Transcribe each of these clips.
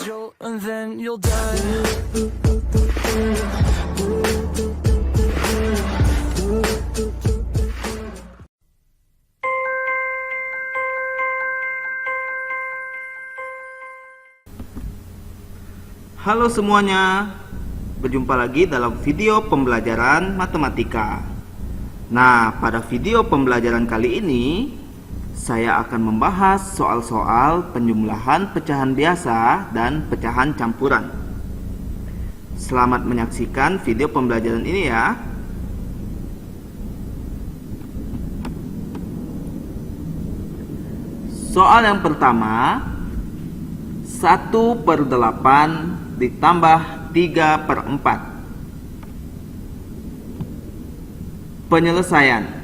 jolt and then you'll die. Halo semuanya, berjumpa lagi dalam video pembelajaran matematika. Nah, pada video pembelajaran kali ini saya akan membahas soal-soal penjumlahan pecahan biasa dan pecahan campuran. Selamat menyaksikan video pembelajaran ini ya. Soal yang pertama, 1/8 ditambah 3/4. Penyelesaian.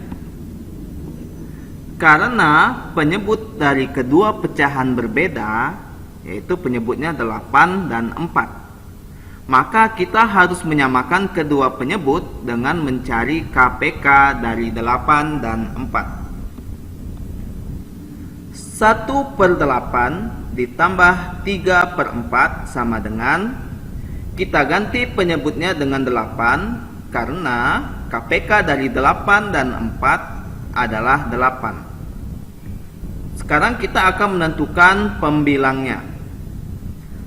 Karena penyebut dari kedua pecahan berbeda, yaitu penyebutnya 8 dan 4, maka kita harus menyamakan kedua penyebut dengan mencari KPK dari 8 dan 4. 1/8 ditambah 3/4 sama dengan, kita ganti penyebutnya dengan 8 karena KPK dari 8 dan 4 adalah 8. Sekarang kita akan menentukan pembilangnya.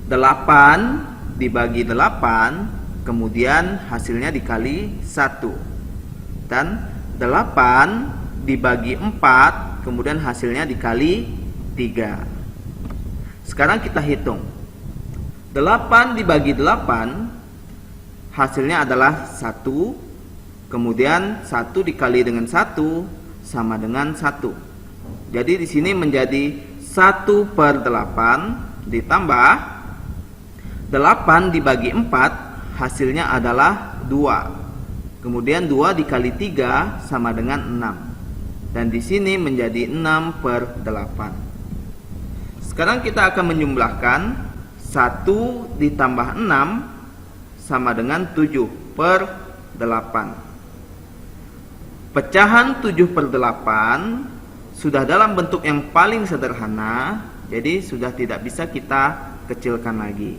8 dibagi 8, kemudian hasilnya dikali 1. Dan 8 dibagi 4, kemudian hasilnya dikali 3. Sekarang kita hitung. 8 dibagi 8 hasilnya adalah 1. Kemudian 1 dikali dengan 1 sama dengan 1. Jadi di sini menjadi 1/8 ditambah 8 dibagi 4 hasilnya adalah 2. Kemudian 2 dikali 3 sama dengan 6. Dan di sini menjadi 6/8. Sekarang kita akan menjumlahkan 1 ditambah 6 sama dengan 7/8. Pecahan 7/8 sudah dalam bentuk yang paling sederhana, jadi sudah tidak bisa kita kecilkan lagi.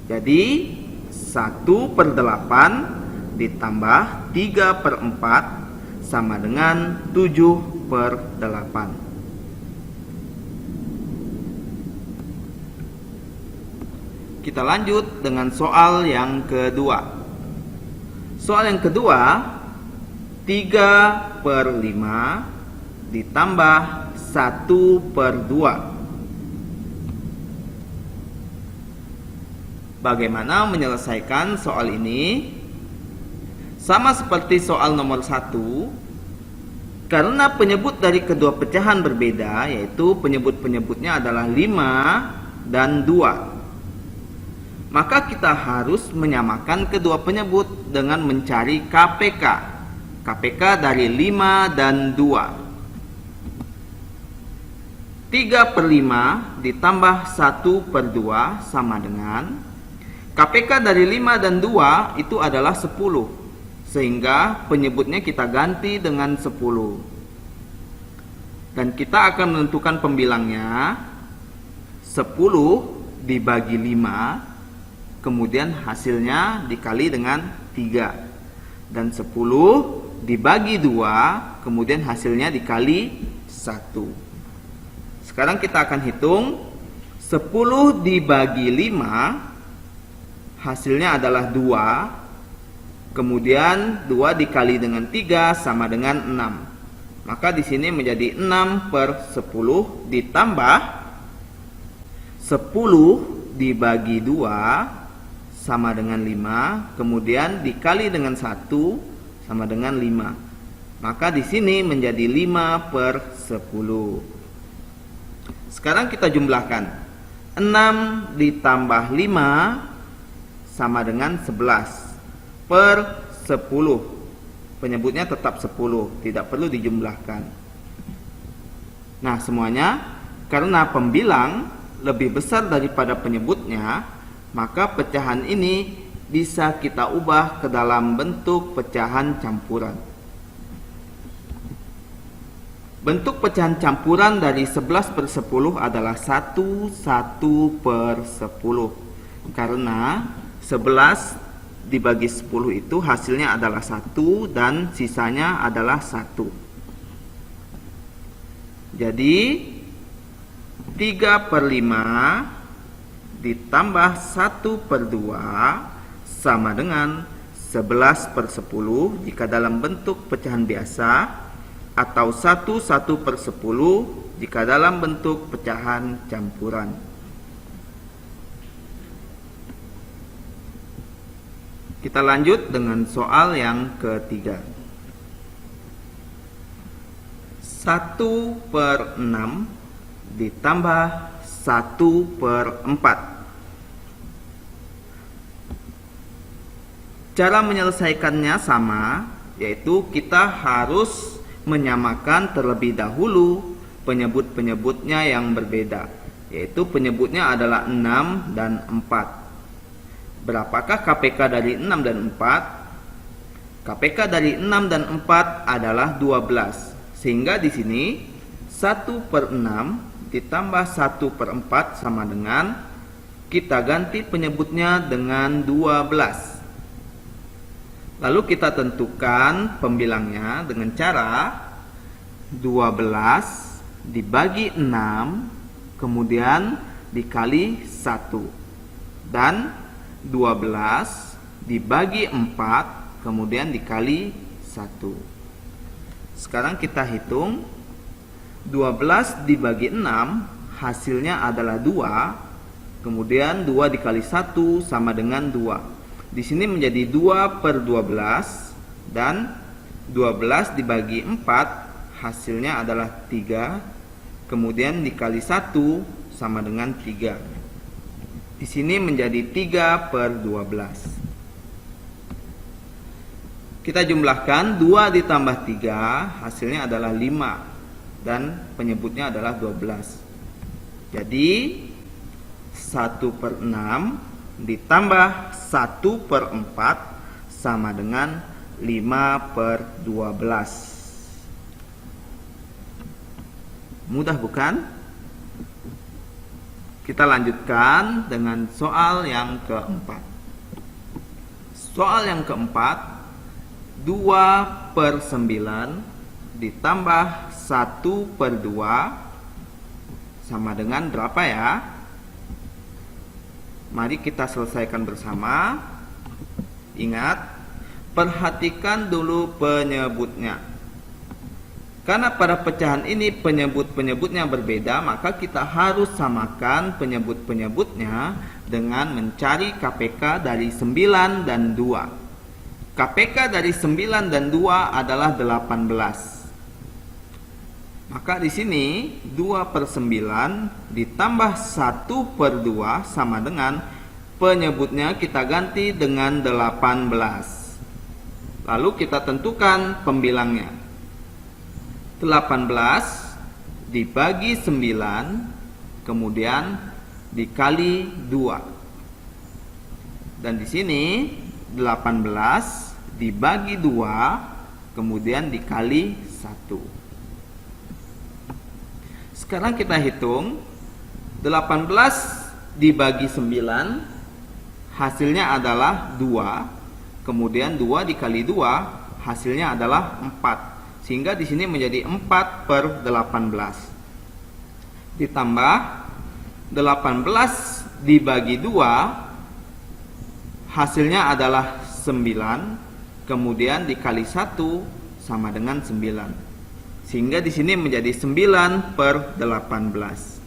Jadi 1/8 ditambah 3/4 sama dengan 7/8. Kita lanjut dengan soal yang kedua. Soal yang kedua, 3/5 ditambah 1/2. Bagaimana menyelesaikan soal ini? Sama seperti soal nomor 1, karena penyebut dari kedua pecahan berbeda, yaitu penyebut-penyebutnya adalah 5 dan 2. Maka kita harus menyamakan kedua penyebut dengan mencari KPK. KPK dari 5 dan 2. 3/5 ditambah 1/2 sama dengan, KPK dari 5 dan 2 itu adalah 10. Sehingga penyebutnya kita ganti dengan 10. Dan kita akan menentukan pembilangnya. 10 dibagi 5, kemudian hasilnya dikali dengan 3. Dan 10 dibagi 2, kemudian hasilnya dikali 1. Sekarang kita akan hitung. 10 dibagi 5 hasilnya adalah 2. Kemudian 2 dikali dengan 3 sama dengan 6. Maka di sini menjadi 6/10 ditambah 10 dibagi 2 sama dengan 5, kemudian dikali dengan 1 sama dengan 5. Maka di sini menjadi 5/10. Sekarang kita jumlahkan. 6 ditambah 5 sama dengan 11/10. Penyebutnya tetap 10, tidak perlu dijumlahkan. Nah, semuanya karena pembilang lebih besar daripada penyebutnya, maka pecahan ini bisa kita ubah ke dalam bentuk pecahan campuran. Bentuk pecahan campuran dari 11 per 10 adalah 1 per 10. Karena 11 dibagi 10 itu hasilnya adalah 1 dan sisanya adalah 1. Jadi 3 per 5 ditambah 1 per 2 sama dengan 11 per 10 jika dalam bentuk pecahan biasa, atau 1 per 10 jika dalam bentuk pecahan campuran. Kita lanjut dengan soal yang ketiga. 1 per 6 ditambah 1 per 4. Cara menyelesaikannya sama, yaitu kita harus menyamakan terlebih dahulu penyebut-penyebutnya yang berbeda, yaitu penyebutnya adalah 6 dan 4. Berapakah KPK dari 6 dan 4? KPK dari 6 dan 4 adalah 12. Sehingga di sini 1 per 6 ditambah 1 per 4 sama dengan, kita ganti penyebutnya dengan 12. Lalu kita tentukan pembilangnya dengan cara 12 dibagi 6 kemudian dikali 1, dan 12 dibagi 4 kemudian dikali 1. Sekarang kita hitung 12 dibagi 6 hasilnya adalah 2, kemudian 2 dikali 1 sama dengan 2. Di sini menjadi 2 per 12, dan 12 dibagi 4 hasilnya adalah 3, kemudian dikali 1 sama dengan 3. Di sini menjadi 3 per 12. Kita jumlahkan 2 ditambah 3 hasilnya adalah 5, dan penyebutnya adalah 12. Jadi 1 per 6 ditambah 1 per 4 sama dengan 5 per 12. Mudah bukan? Kita lanjutkan dengan soal yang keempat. Soal yang keempat, 2 per 9 ditambah 1 per 2 sama dengan berapa ya? Mari kita selesaikan bersama. Ingat, perhatikan dulu penyebutnya. Karena pada pecahan ini penyebut-penyebutnya berbeda, maka kita harus samakan penyebut-penyebutnya dengan mencari KPK dari 9 dan 2. KPK dari 9 dan 2 adalah 18. Maka di sini 2 per 9 ditambah 1 per 2 sama dengan, penyebutnya kita ganti dengan 18. Lalu kita tentukan pembilangnya. 18 dibagi 9 kemudian dikali 2. Dan di sini 18 dibagi 2 kemudian dikali 1. Sekarang kita hitung 18 dibagi 9 hasilnya adalah 2, kemudian 2 dikali 2 hasilnya adalah 4, sehingga di sini menjadi 4 per 18. Ditambah 18 dibagi 2 hasilnya adalah 9, kemudian dikali 1 sama dengan 9. Sehingga di sini menjadi 9 per 18.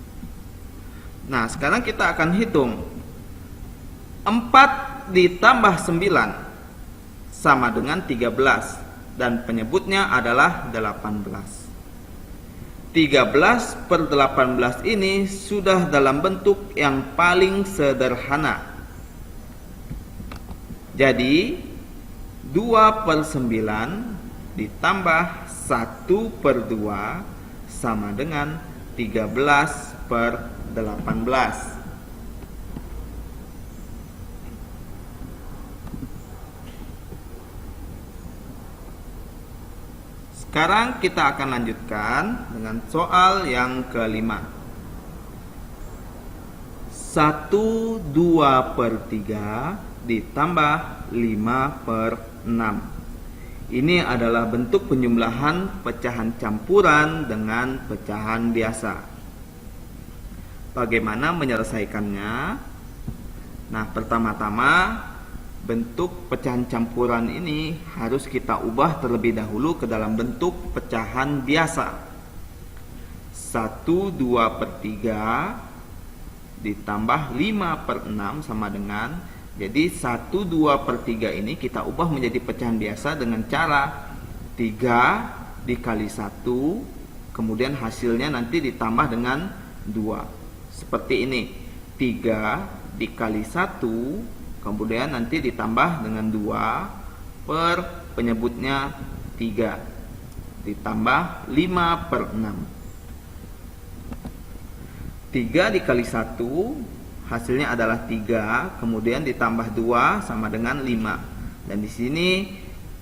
Nah, sekarang kita akan hitung 4 ditambah 9 sama dengan 13, dan penyebutnya adalah 18. 13 per 18 ini sudah dalam bentuk yang paling sederhana. Jadi 2 per 9 ditambah 1 per 2 sama dengan 13 per 18. Sekarang kita akan lanjutkan dengan soal yang kelima. 1/2/3 ditambah 5/6. Ini adalah bentuk penjumlahan pecahan campuran dengan pecahan biasa. Bagaimana menyelesaikannya? Nah, pertama-tama bentuk pecahan campuran ini harus kita ubah terlebih dahulu ke dalam bentuk pecahan biasa. 1/2/3 ditambah 5/6 sama dengan, jadi 1/2/3 ini kita ubah menjadi pecahan biasa dengan cara 3 dikali 1, kemudian hasilnya nanti ditambah dengan 2. Seperti ini, 3 dikali 1, kemudian nanti ditambah dengan 2 per penyebutnya 3 ditambah 5/6. 3 dikali 1 hasilnya adalah 3, kemudian ditambah 2 sama dengan 5. Dan di sini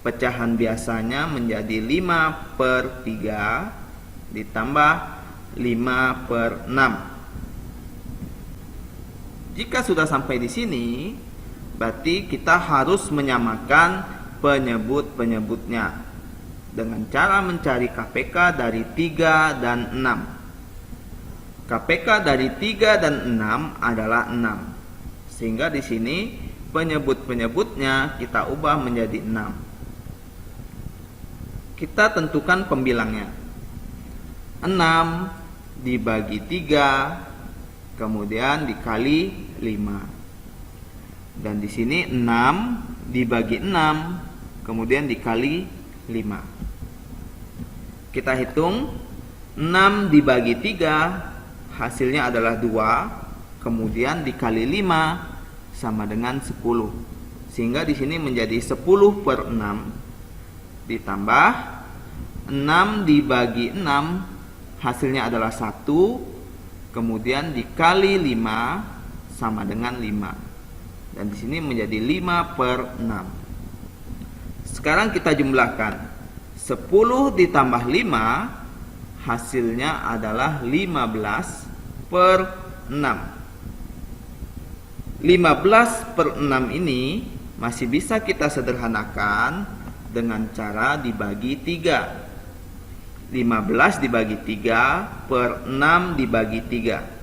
pecahan biasanya menjadi 5/3 ditambah 5/6. Jika sudah sampai di sini, berarti kita harus menyamakan penyebut-penyebutnya dengan cara mencari KPK dari 3 dan 6. KPK dari 3 dan 6 adalah 6. Sehingga di sini penyebut-penyebutnya kita ubah menjadi 6. Kita tentukan pembilangnya. 6 dibagi 3, kemudian dikali 5. Dan di sini 6 dibagi 6, kemudian dikali 5. Kita hitung 6 dibagi 3, hasilnya adalah 2, kemudian dikali 5 sama dengan 10. Sehingga di sini menjadi 10/6 ditambah 6 dibagi 6, hasilnya adalah 1, kemudian dikali 5 sama dengan 5. Dan di sini menjadi 5/6. Sekarang kita jumlahkan. 10 ditambah 5 hasilnya adalah 15/6. 15/6 ini masih bisa kita sederhanakan dengan cara dibagi 3. 15 dibagi 3 per 6 dibagi 3.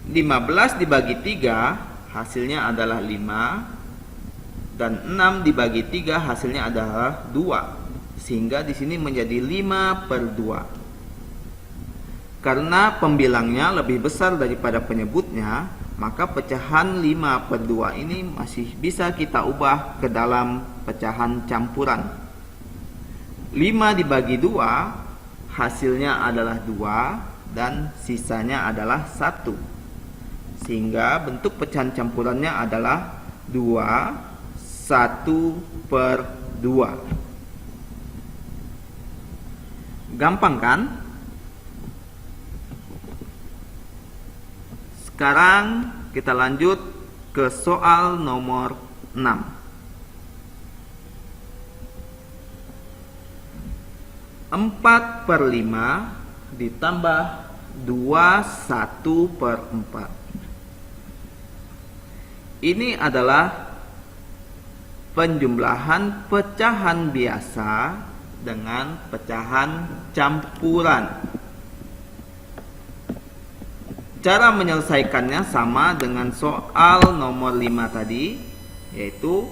15 dibagi 3 hasilnya adalah 5, dan 6 dibagi 3 hasilnya adalah 2. Sehingga di sini menjadi 5/2. Karena pembilangnya lebih besar daripada penyebutnya, maka pecahan 5/2 ini masih bisa kita ubah ke dalam pecahan campuran. 5 dibagi 2 hasilnya adalah 2, dan sisanya adalah 1. Sehingga bentuk pecahan campurannya adalah 2, 1/2. Gampang kan? Sekarang kita lanjut ke soal nomor 6. 4/5 ditambah 21/4. Ini adalah penjumlahan pecahan biasa dengan pecahan campuran. Cara menyelesaikannya sama dengan soal nomor 5 tadi, yaitu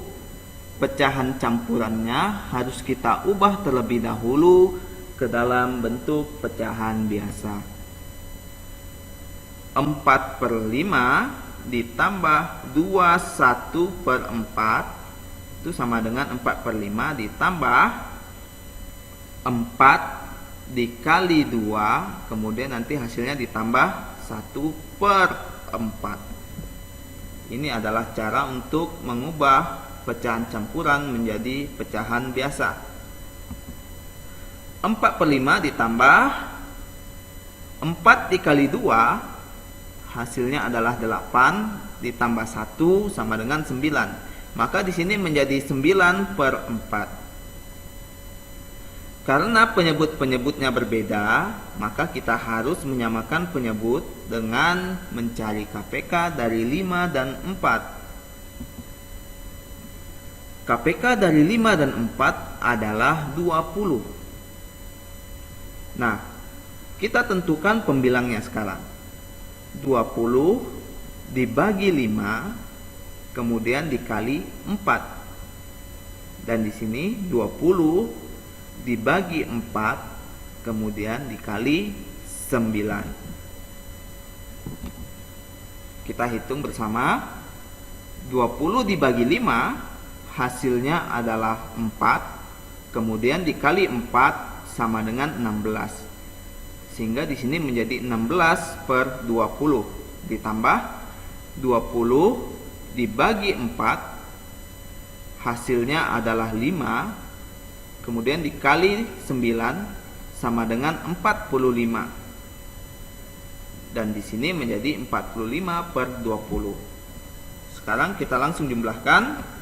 pecahan campurannya harus kita ubah terlebih dahulu ke dalam bentuk pecahan biasa. 4/5 ditambah 21/4 itu sama dengan 4/5 ditambah 4 dikali 2, kemudian nanti hasilnya ditambah 1/4. Ini adalah cara untuk mengubah pecahan campuran menjadi pecahan biasa. 4/5 ditambah 4 dikali 2, hasilnya adalah 8 ditambah 1 sama dengan 9. Maka di sini menjadi 9/4. Karena penyebut-penyebutnya berbeda, maka kita harus menyamakan penyebut dengan mencari KPK dari 5 dan 4. KPK dari 5 dan 4 adalah 20. Nah, kita tentukan pembilangnya sekarang. 20 dibagi 5, kemudian dikali 4. Dan di sini 20 dibagi 4, kemudian dikali 9. Kita hitung bersama. 20 dibagi 5 hasilnya adalah 4, kemudian dikali 4 sama dengan 16. Sehingga di sini menjadi 16 per 20 ditambah 20 dibagi 4 hasilnya adalah 5, kemudian dikali 9 sama dengan 45. Dan di sini menjadi 45 per 20. Sekarang kita langsung jumlahkan.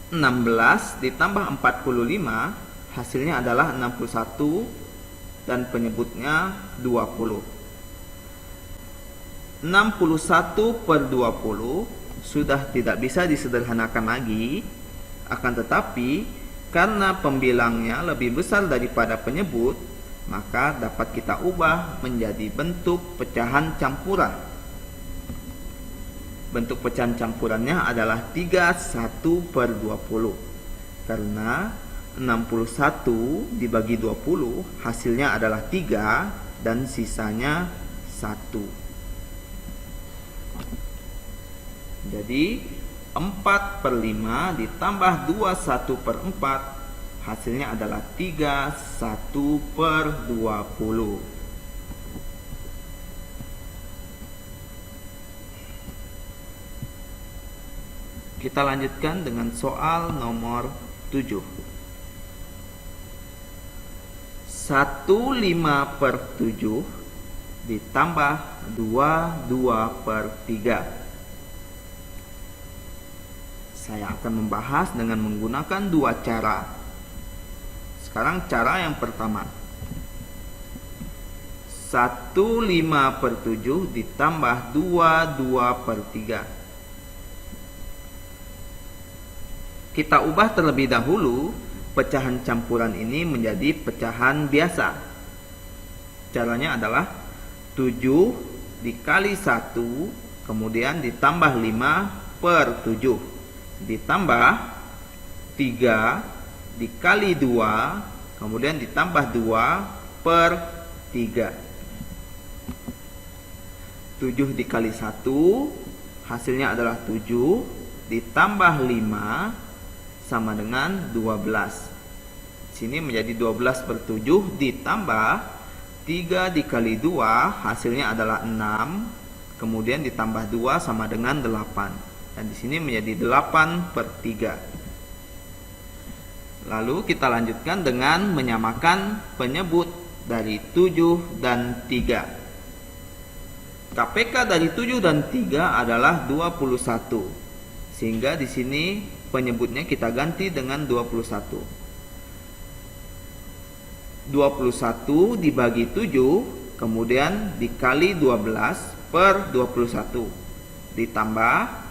16 ditambah 45 hasilnya adalah 61 dan penyebutnya 20. 61 per 20 sudah tidak bisa disederhanakan lagi. Akan tetapi karena pembilangnya lebih besar daripada penyebut, maka dapat kita ubah menjadi bentuk pecahan campuran. Bentuk pecahan campurannya adalah 31 per 20. Karena 61 dibagi 20 hasilnya adalah 3 dan sisanya 1. Jadi 4 per 5 ditambah 21 per 4 hasilnya adalah 31 per 20. Kita lanjutkan dengan soal nomor 7. 15 per 7 ditambah 22 per 3. Saya akan membahas dengan menggunakan dua cara. Sekarang cara yang pertama. 15 per 7 ditambah 22 per 3. Kita ubah terlebih dahulu pecahan campuran ini menjadi pecahan biasa. Caranya adalah 7 dikali 1, kemudian ditambah 5 per 7. Ditambah 3 dikali 2, kemudian ditambah 2 per 3. 7 dikali 1 hasilnya adalah 7, ditambah 5 sama dengan 12. Sini menjadi 12 per 7 ditambah 3 dikali 2 hasilnya adalah 6, kemudian ditambah 2 sama dengan 8. Dan di sini menjadi 8 per 3. Lalu kita lanjutkan dengan menyamakan penyebut dari 7 dan 3. KPK dari 7 dan 3 adalah 21. Sehingga di sini penyebutnya kita ganti dengan 21. 21 dibagi 7, kemudian dikali 12 per 21. Ditambah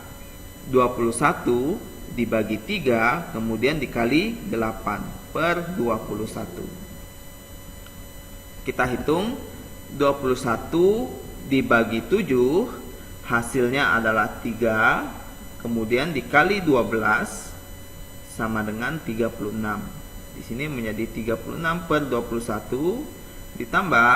21 dibagi 3, kemudian dikali 8 per 21. Kita hitung. 21 dibagi 7 hasilnya adalah 3, kemudian dikali 12 sama dengan 36. Di sini menjadi 36 per 21 ditambah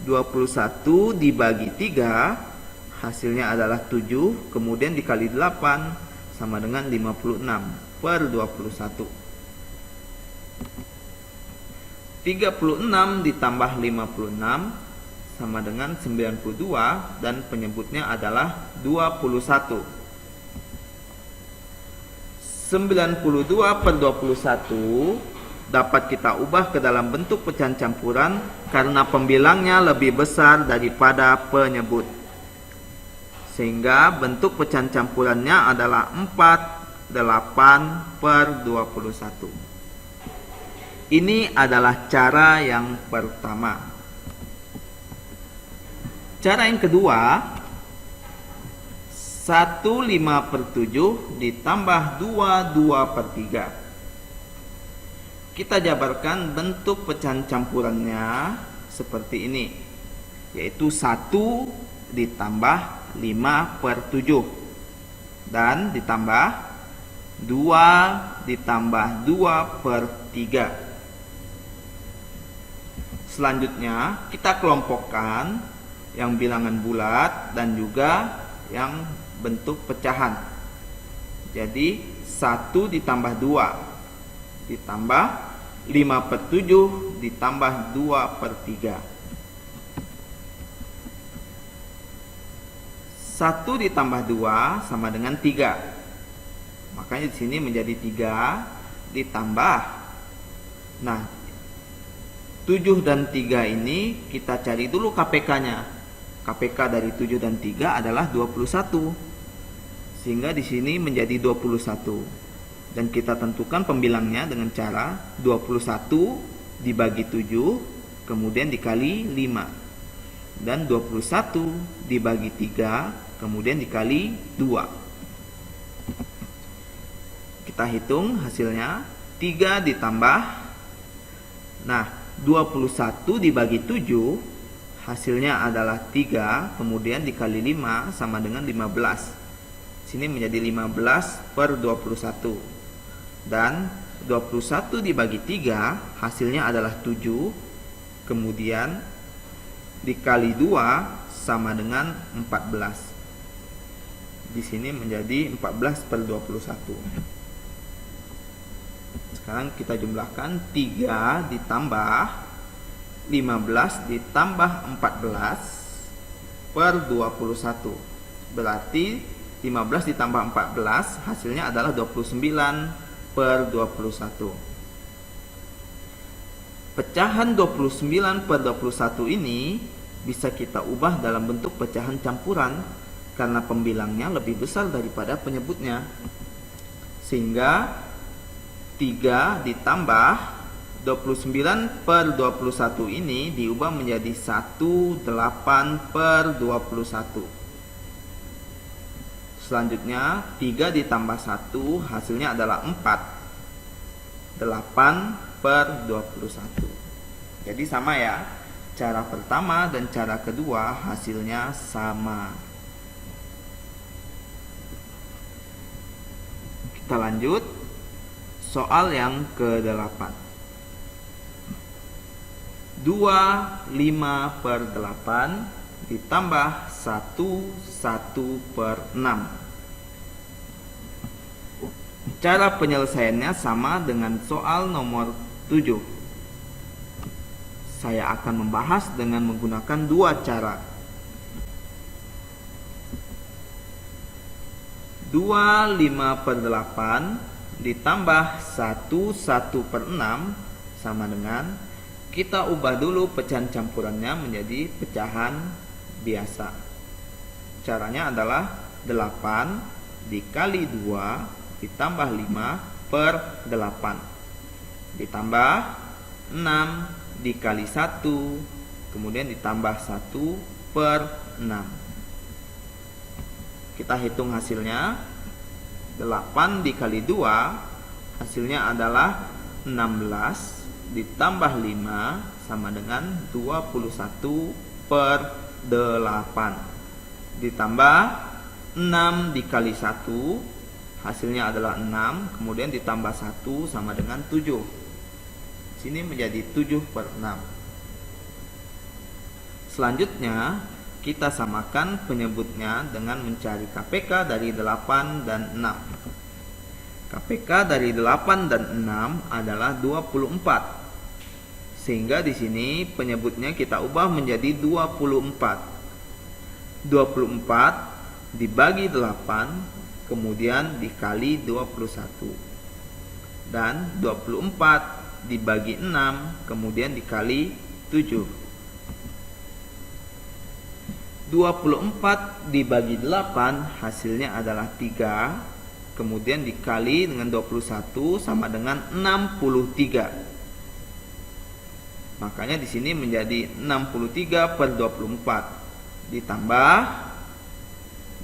21 dibagi 3 hasilnya adalah 7, kemudian dikali 8 sama dengan 56 per 21. 36 ditambah 56 sama dengan 92 dan penyebutnya adalah 21. 92 per 21 dapat kita ubah ke dalam bentuk pecahan campuran karena pembilangnya lebih besar daripada penyebut. Sehingga bentuk pecahan campurannya adalah 48 per 21. Ini adalah cara yang pertama. Cara yang kedua, 1/5/7 ditambah 2/2/3. Kita jabarkan bentuk pecahan campurannya seperti ini, yaitu 1 ditambah 5/7 dan ditambah 2 ditambah 2/3. Selanjutnya kita kelompokkan yang bilangan bulat dan juga yang bentuk pecahan. Jadi 1 ditambah 2 ditambah 5/7 ditambah 2/3. 1 ditambah 2 sama dengan 3. Makanya di sini menjadi 3 ditambah. Nah, 7 dan 3 ini kita cari dulu KPK-nya. KPK dari 7 dan 3 adalah 21. Sehingga di sini menjadi 21. Dan kita tentukan pembilangnya dengan cara 21 dibagi 7 kemudian dikali 5. Dan 21 dibagi 3 kemudian dikali 2. Kita hitung hasilnya. 3 ditambah, nah 21 dibagi 7 hasilnya adalah 3 kemudian dikali 5 sama dengan 15. Sini menjadi 15/21. Dan 21 dibagi 3 hasilnya adalah 7 kemudian dikali 2 sama dengan 14. Di sini menjadi 14/21. Sekarang kita jumlahkan 3 ditambah 15 ditambah 14/21. Berarti 15 ditambah 14 hasilnya adalah 29/21. Pecahan 29/21 ini bisa kita ubah dalam bentuk pecahan campuran karena pembilangnya lebih besar daripada penyebutnya. Sehingga 3 ditambah 29/21 ini diubah menjadi 18/21. Selanjutnya 3 ditambah 1 hasilnya adalah 4. 8/21. Jadi sama ya. Cara pertama dan cara kedua hasilnya sama. Kita lanjut. Soal yang ke-8. 25/8 ditambah 1/6. Cara penyelesaiannya sama dengan soal nomor 7. Saya akan membahas dengan menggunakan dua cara. 25/8 ditambah 1/6 sama dengan, kita ubah dulu pecahan campurannya menjadi pecahan biasa. Caranya adalah 8 dikali 2 ditambah 5/8 ditambah 6 dikali 1 kemudian ditambah 1/6. Kita hitung hasilnya. 8 dikali 2 hasilnya adalah 16 ditambah 5 sama dengan 21/8 ditambah 6 dikali 1 hasilnya adalah 6 kemudian ditambah 1 sama dengan 7. Sini menjadi 7/6. Selanjutnya kita samakan penyebutnya dengan mencari KPK dari 8 dan 6. KPK dari 8 dan 6 adalah 24. Sehingga di sini penyebutnya kita ubah menjadi 24. 24 dibagi 8 kemudian dikali 21. Dan 24 dibagi 6 kemudian dikali 7. 24 dibagi 8 hasilnya adalah 3 kemudian dikali dengan 21 sama dengan 63. Makanya di sini menjadi 63 per 24 ditambah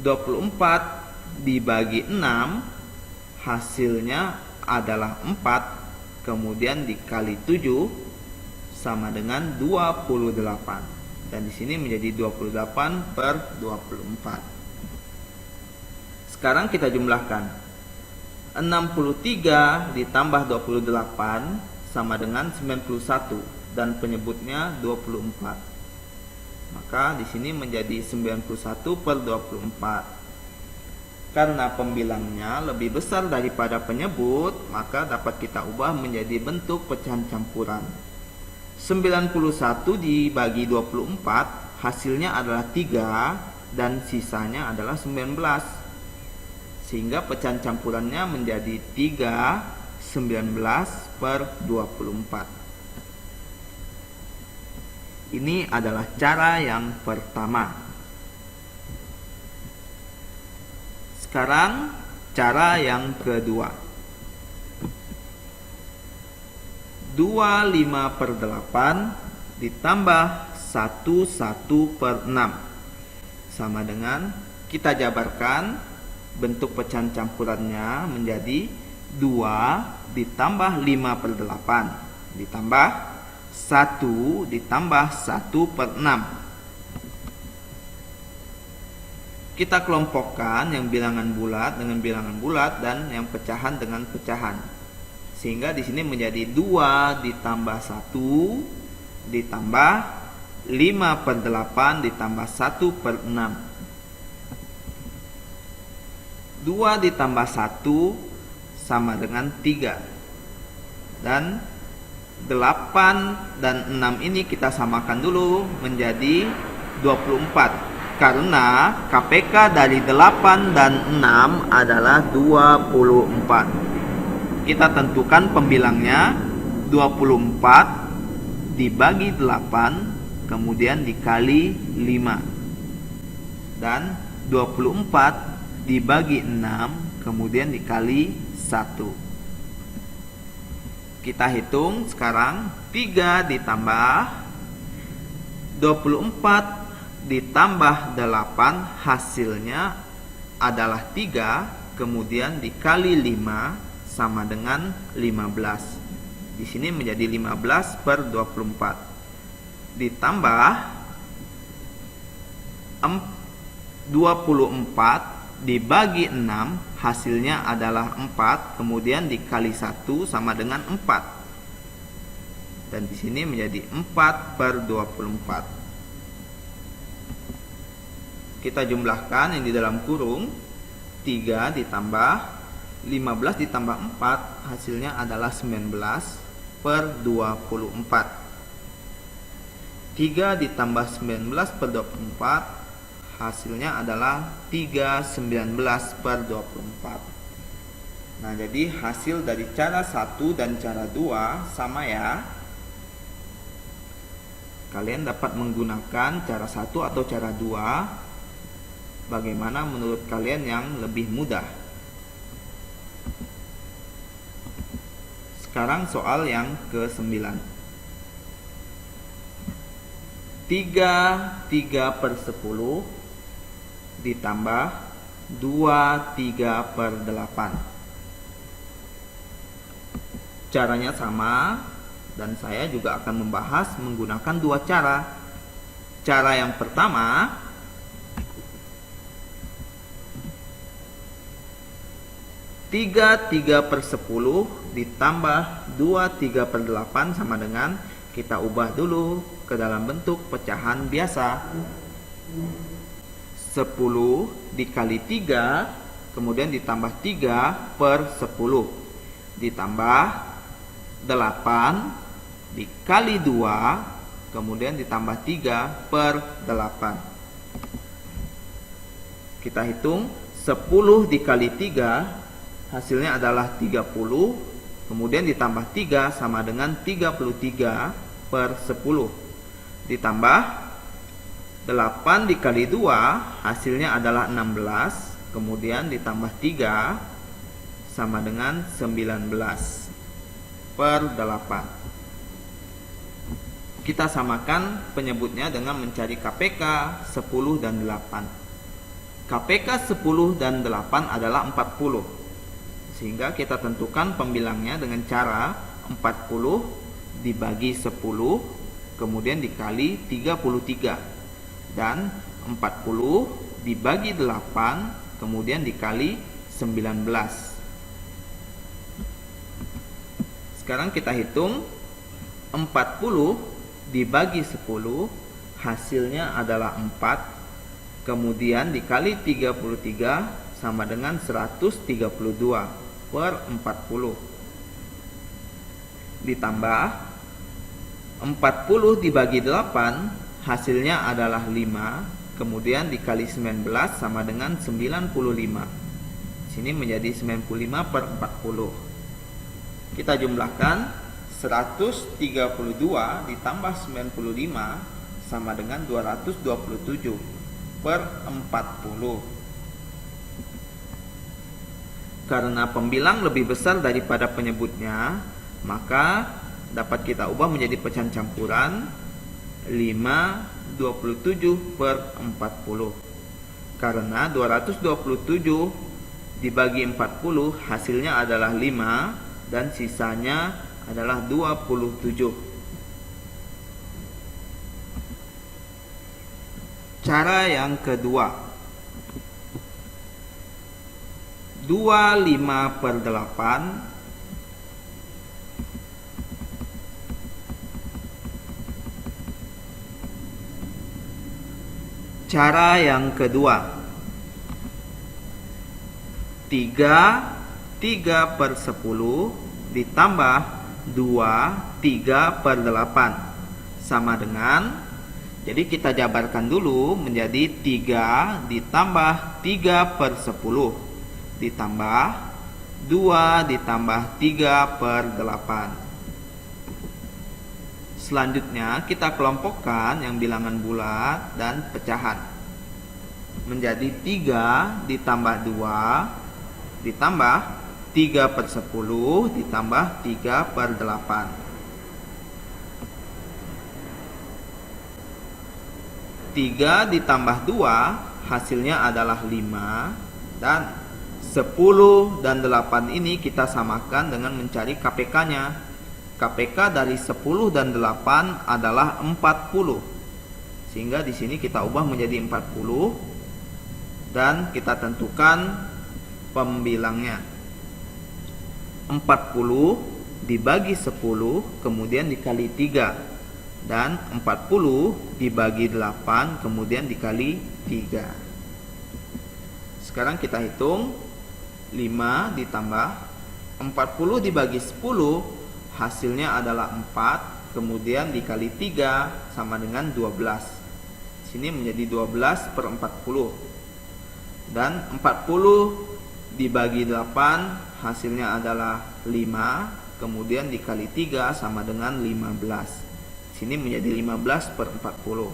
24 dibagi 6, hasilnya adalah 4, kemudian dikali 7 sama dengan 28. Dan di sini menjadi 28 per 24. Sekarang kita jumlahkan. 63 ditambah 28 sama dengan 91 dan penyebutnya 24. Maka di sini menjadi 91 per 24. Karena pembilangnya lebih besar daripada penyebut, maka dapat kita ubah menjadi bentuk pecahan campuran. 91 dibagi 24 hasilnya adalah 3 dan sisanya adalah 19. Sehingga pecahan campurannya menjadi 3 19 per 24. Ini adalah cara yang pertama. Sekarang cara yang kedua. 25 per 8 ditambah 11 per 6 sama dengan, kita jabarkan bentuk pecahan campurannya menjadi 2 ditambah 5 per 8 ditambah 1 ditambah 1 per 6. Kita kelompokkan yang bilangan bulat dengan bilangan bulat dan yang pecahan dengan pecahan. Sehingga di sini menjadi 2 ditambah 1 ditambah 5 per 8 ditambah 1 per 6. 2 ditambah 1 sama dengan 3. Dan 8 dan 6 ini kita samakan dulu menjadi 24. Karena KPK dari 8 dan 6 adalah 24. Kita tentukan pembilangnya 24 dibagi 8 kemudian dikali 5. Dan 24 dibagi 6 kemudian dikali 1. Kita hitung sekarang. 3 ditambah 24 ditambah 8 hasilnya adalah 3, kemudian dikali 5 sama dengan 15. Di sini menjadi 15 per 24. Ditambah 24 dibagi 6 hasilnya adalah 4, kemudian dikali 1 sama dengan 4. Dan di sini menjadi 4 per 24. Kita jumlahkan yang di dalam kurung. 3 ditambah 15 ditambah 4 hasilnya adalah 19 per 24. 3 ditambah 19 per 24 hasilnya adalah 3 19 per 24. Nah, jadi hasil dari cara 1 dan cara 2 sama ya. Kalian dapat menggunakan cara 1 atau cara 2. Bagaimana menurut kalian yang lebih mudah? Sekarang soal yang ke-9. 3 per 10 ditambah 3 per 8. Caranya sama, dan saya juga akan membahas menggunakan 2 cara. Cara yang pertama, 3 per 10 ditambah 3 per 8 sama dengan, kita ubah dulu ke dalam bentuk pecahan biasa. 10 dikali 3 kemudian ditambah 3 per 10 ditambah 8 dikali 2 kemudian ditambah 3 per 8. Kita hitung. 10 dikali 3 hasilnya adalah 30, kemudian ditambah 3 sama dengan 33 per 10. Ditambah 8 dikali 2 hasilnya adalah 16, kemudian ditambah 3 sama dengan 19 per 8. Kita samakan penyebutnya dengan mencari KPK 10 dan 8. KPK 10 dan 8 adalah 40. Sehingga kita tentukan pembilangnya dengan cara 40 dibagi 10 kemudian dikali 33 dan 40 dibagi 8 kemudian dikali 19. Sekarang kita hitung 40 dibagi 10 hasilnya adalah 4 kemudian dikali 33 sama dengan 132 per 40 ditambah 40 dibagi 8 hasilnya adalah 5 kemudian dikali 19 sama dengan 95. Sini menjadi 95 per 40. Kita jumlahkan 132 ditambah 95 sama dengan 227 per 40. Karena pembilang lebih besar daripada penyebutnya, maka dapat kita ubah menjadi pecahan campuran 5/27 per 40. Karena 227 dibagi 40 hasilnya adalah 5 dan sisanya adalah 27. Cara yang kedua, 25 per 8 Cara yang kedua, 3 per 10 ditambah 3 per 8 sama dengan, jadi kita jabarkan dulu menjadi 3 ditambah 3 per 10 ditambah 2 ditambah 3 per 8. Selanjutnya kita kelompokkan yang bilangan bulat dan pecahan menjadi 3 ditambah 2 ditambah 3 per 10 ditambah 3 per 8. 3 ditambah 2 hasilnya adalah 5 dan 10 dan 8 ini kita samakan dengan mencari KPK-nya. KPK dari 10 dan 8 adalah 40. Sehingga di sini kita ubah menjadi 40 dan kita tentukan pembilangnya. 40 dibagi 10 kemudian dikali 3 dan 40 dibagi 8 kemudian dikali 3. Sekarang kita hitung 5 ditambah 40 dibagi 10 hasilnya adalah 4 kemudian dikali 3 sama dengan 12. Sini menjadi 12 per 40 dan 40 dibagi 8 hasilnya adalah 5 kemudian dikali 3 sama dengan 15. Sini menjadi 15 per 40.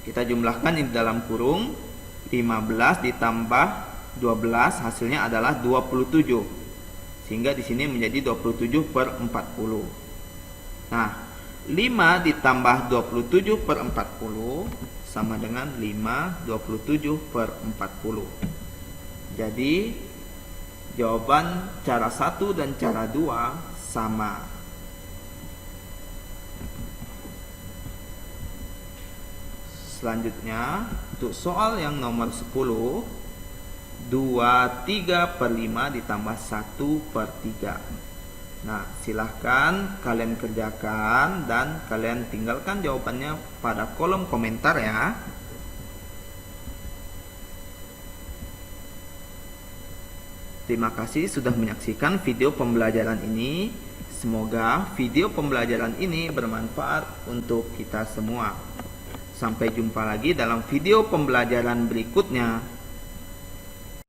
Kita jumlahkan di dalam kurung 15 ditambah 12 hasilnya adalah 27. Sehingga di sini menjadi 27 per 40. Nah, 5 ditambah 27 per 40 sama dengan 5 27 per 40. Jadi jawaban cara 1 dan cara 2 sama. Selanjutnya untuk soal yang nomor 10, 3 per 5 ditambah 1 per 3. Nah, silahkan kalian kerjakan dan kalian tinggalkan jawabannya pada kolom komentar ya. Terima kasih sudah menyaksikan video pembelajaran ini. Semoga video pembelajaran ini bermanfaat untuk kita semua. Sampai jumpa lagi dalam video pembelajaran berikutnya.